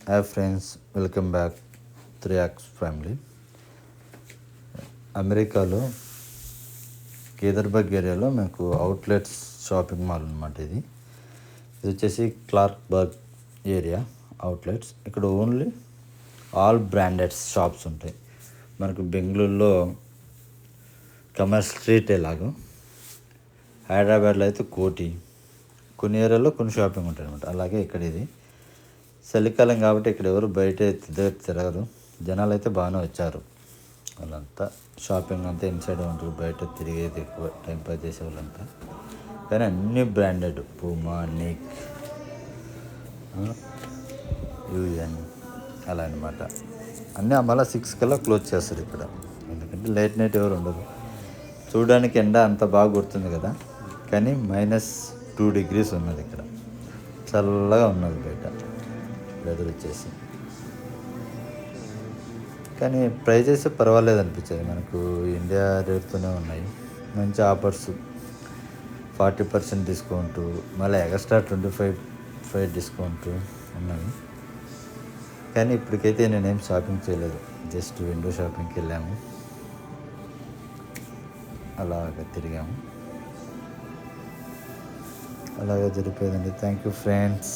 Hi friends, welcome back 3X family. అమెరికాలో కేదర్బర్గ్ ఏరియాలో మీకు అవుట్లెట్స్ షాపింగ్ మాల్ అనమాట. ఇది వచ్చేసి క్లార్క్బర్గ్ ఏరియా అవుట్లెట్స్. ఇక్కడ ఓన్లీ ఆల్ బ్రాండెడ్ షాప్స్ ఉంటాయి. మనకు బెంగళూరులో కమర్స్ స్ట్రీట్ ఎలాగో, హైదరాబాద్లో అయితే కోటి, కొన్ని ఏరియాలో కొన్ని షాపింగ్ ఉంటాయి అనమాట. అలాగే ఇక్కడ ఇది చలికాలం కాబట్టి ఇక్కడ ఎవరు బయట తిరగరు. జనాలు అయితే బాగానే వచ్చారు. వాళ్ళంతా షాపింగ్ అంతా ఇన్సైడ్ ఉంటారు, బయట తిరిగేది ఎక్కువ, టైంపాస్ చేసే వాళ్ళంతా. కానీ అన్ని బ్రాండెడ్, పూమా, నిక్, యూఎన్ అలా అనమాట. అన్నీ మళ్ళీ 6 కల్లా క్లోజ్ చేస్తారు ఇక్కడ, ఎందుకంటే లేట్ నైట్ ఎవరు ఉండదు. చూడడానికి ఎండ అంత బాగా గుర్తుంది కదా, కానీ -2 degrees ఉన్నది ఇక్కడ. చల్లగా ఉన్నది బయట వెదర్ వచ్చేసి. కానీ ప్రైజెస్ పర్వాలేదు అనిపించేది. మనకు ఇండియా రేట్తోనే ఉన్నాయి. మంచి ఆఫర్స్, 40% డిస్కౌంట్, మళ్ళీ ఎక్స్ట్రా 25% డిస్కౌంట్ ఉన్నాయి. కానీ ఇప్పటికైతే నేనేం షాపింగ్ చేయలేదు, జస్ట్ విండో షాపింగ్కి వెళ్ళాము, అలాగ తిరిగాము, అలాగే జరిపోయిందండి. Thank you friends.